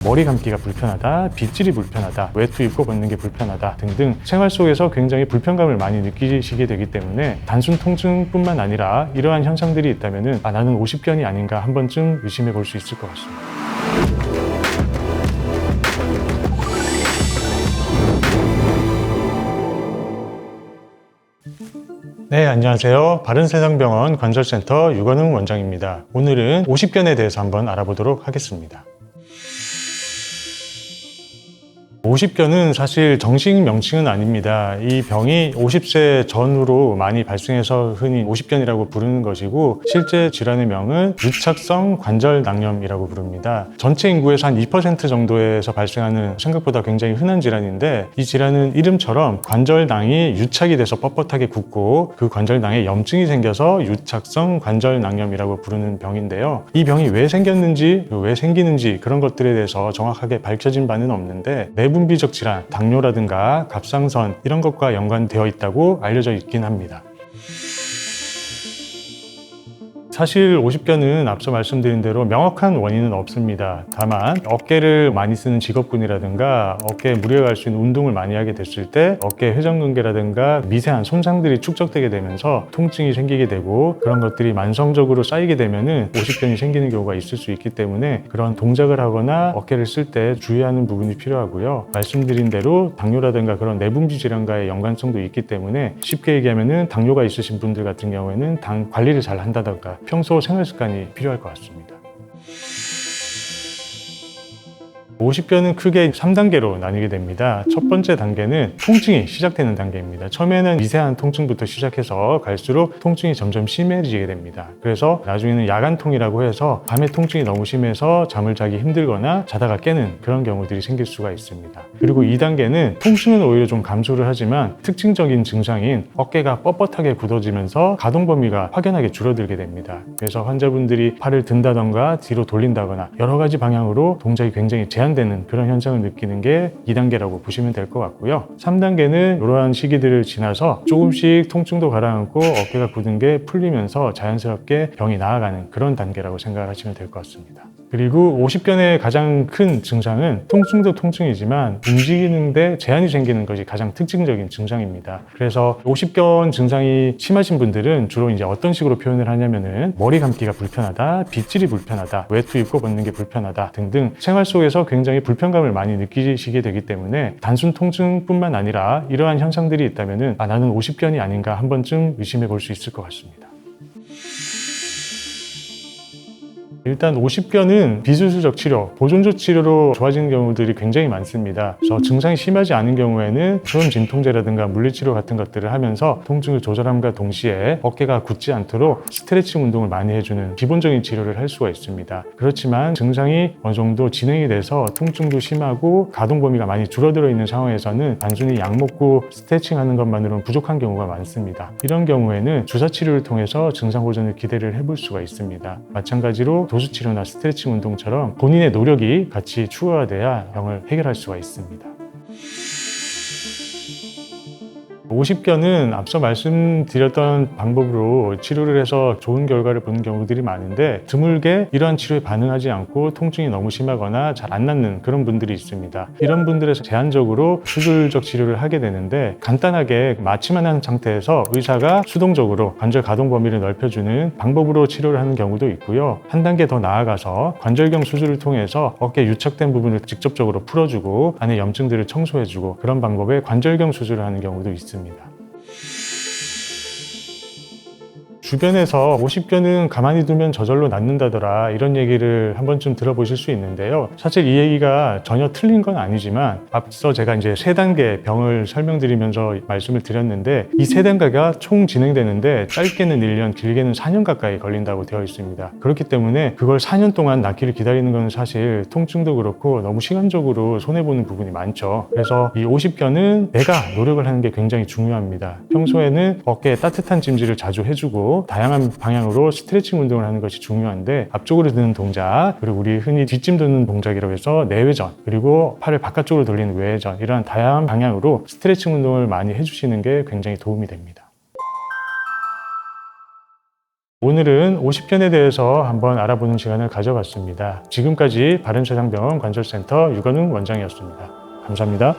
머리 감기가 불편하다, 빗질이 불편하다, 외투 입고 걷는 게 불편하다 등등 생활 속에서 굉장히 불편감을 많이 느끼시게 되기 때문에 단순 통증뿐만 아니라 이러한 현상들이 있다면 나는 오십견이 아닌가 한 번쯤 의심해 볼 수 있을 것 같습니다. 네, 안녕하세요. 바른세상병원 관절센터 유건웅 원장입니다. 오늘은 오십견에 대해서 한번 알아보도록 하겠습니다. 오십견은 사실 정식 명칭은 아닙니다. 이 병이 50세 전후로 많이 발생해서 흔히 오십견이라고 부르는 것이고, 실제 질환의 명은 유착성 관절낭염이라고 부릅니다. 전체 인구에서 한 2% 정도에서 발생하는 생각보다 굉장히 흔한 질환인데, 이 질환은 이름처럼 관절낭이 유착이 돼서 뻣뻣하게 굳고 그 관절낭에 염증이 생겨서 유착성 관절낭염이라고 부르는 병인데요. 이 병이 왜 생겼는지, 왜 생기는지 그런 것들에 대해서 정확하게 밝혀진 바는 없는데, 내분비적 질환, 당뇨라든가 갑상선 이런 것과 연관되어 있다고 알려져 있긴 합니다. 사실 오십견은 앞서 말씀드린 대로 명확한 원인은 없습니다. 다만 어깨를 많이 쓰는 직업군이라든가 어깨에 무리가 갈 수 있는 운동을 많이 하게 됐을 때 어깨 회전근개라든가 미세한 손상들이 축적되게 되면서 통증이 생기게 되고, 그런 것들이 만성적으로 쌓이게 되면은 오십견이 생기는 경우가 있을 수 있기 때문에 그런 동작을 하거나 어깨를 쓸 때 주의하는 부분이 필요하고요. 말씀드린 대로 당뇨라든가 그런 내분비 질환과의 연관성도 있기 때문에 쉽게 얘기하면은 당뇨가 있으신 분들 같은 경우에는 당 관리를 잘 한다던가 평소 생활 습관이 필요할 것 같습니다. 오십견은 크게 3단계로 나뉘게 됩니다. 첫 번째 단계는 통증이 시작되는 단계입니다. 처음에는 미세한 통증부터 시작해서 갈수록 통증이 점점 심해지게 됩니다. 그래서 나중에는 야간통이라고 해서 밤에 통증이 너무 심해서 잠을 자기 힘들거나 자다가 깨는 그런 경우들이 생길 수가 있습니다. 그리고 2단계는 통증은 오히려 좀 감소를 하지만 특징적인 증상인 어깨가 뻣뻣하게 굳어지면서 가동 범위가 확연하게 줄어들게 됩니다. 그래서 환자분들이 팔을 든다던가 뒤로 돌린다거나 여러 가지 방향으로 동작이 굉장히 제한되는 그런 현상을 느끼는 게 2단계라고 보시면 될 것 같고요. 3단계는 이러한 시기들을 지나서 조금씩 통증도 가라앉고 어깨가 굳은 게 풀리면서 자연스럽게 병이 나아가는 그런 단계라고 생각을 하시면 될 것 같습니다. 그리고 오십견의 가장 큰 증상은 통증도 통증이지만 움직이는데 제한이 생기는 것이 가장 특징적인 증상입니다. 그래서 오십견 증상이 심하신 분들은 주로 이제 어떤 식으로 표현을 하냐면은 머리 감기가 불편하다, 빗질이 불편하다, 외투 입고 걷는 게 불편하다 등등 생활 속에서 굉장히 불편감을 많이 느끼시게 되기 때문에 단순 통증뿐만 아니라 이러한 현상들이 있다면은 나는 오십견이 아닌가 한 번쯤 의심해 볼 수 있을 것 같습니다. 일단 오십견은 비수술적 치료, 보존적 치료로 좋아지는 경우들이 굉장히 많습니다. 그래서 증상이 심하지 않은 경우에는 수분 진통제라든가 물리치료 같은 것들을 하면서 통증을 조절함과 동시에 어깨가 굳지 않도록 스트레칭 운동을 많이 해주는 기본적인 치료를 할 수가 있습니다. 그렇지만 증상이 어느 정도 진행이 돼서 통증도 심하고 가동 범위가 많이 줄어들어 있는 상황에서는 단순히 약 먹고 스트레칭 하는 것만으로는 부족한 경우가 많습니다. 이런 경우에는 주사 치료를 통해서 증상 보존을 기대를 해볼 수가 있습니다. 마찬가지로 도수치료나 스트레칭 운동처럼 본인의 노력이 같이 추가가 돼야 병을 해결할 수가 있습니다. 오십견은 앞서 말씀드렸던 방법으로 치료를 해서 좋은 결과를 보는 경우들이 많은데, 드물게 이러한 치료에 반응하지 않고 통증이 너무 심하거나 잘 안 낫는 그런 분들이 있습니다. 이런 분들에서 제한적으로 수술적 치료를 하게 되는데, 간단하게 마취만 한 상태에서 의사가 수동적으로 관절 가동 범위를 넓혀주는 방법으로 치료를 하는 경우도 있고요. 한 단계 더 나아가서 관절경 수술을 통해서 어깨 유착된 부분을 직접적으로 풀어주고 안에 염증들을 청소해주고 그런 방법의 관절경 수술을 하는 경우도 있습니다. 주변에서 오십견은 가만히 두면 저절로 낫는다더라 이런 얘기를 한 번쯤 들어보실 수 있는데요. 사실 이 얘기가 전혀 틀린 건 아니지만, 앞서 제가 이제 3단계 병을 설명드리면서 말씀을 드렸는데, 이 3단계가 총 진행되는데 짧게는 1년, 길게는 4년 가까이 걸린다고 되어 있습니다. 그렇기 때문에 그걸 4년 동안 낫기를 기다리는 건 사실 통증도 그렇고 너무 시간적으로 손해보는 부분이 많죠. 그래서 이 오십견은 내가 노력을 하는 게 굉장히 중요합니다. 평소에는 어깨에 따뜻한 찜질을 자주 해주고 다양한 방향으로 스트레칭 운동을 하는 것이 중요한데, 앞쪽으로 드는 동작, 그리고 우리 흔히 뒷짐 드는 동작이라고 해서 내외전, 그리고 팔을 바깥쪽으로 돌리는 외회전, 이러한 다양한 방향으로 스트레칭 운동을 많이 해주시는 게 굉장히 도움이 됩니다. 오늘은 50견에 대해서 한번 알아보는 시간을 가져봤습니다. 지금까지 바른차장병원 관절센터 유건웅 원장이었습니다. 감사합니다.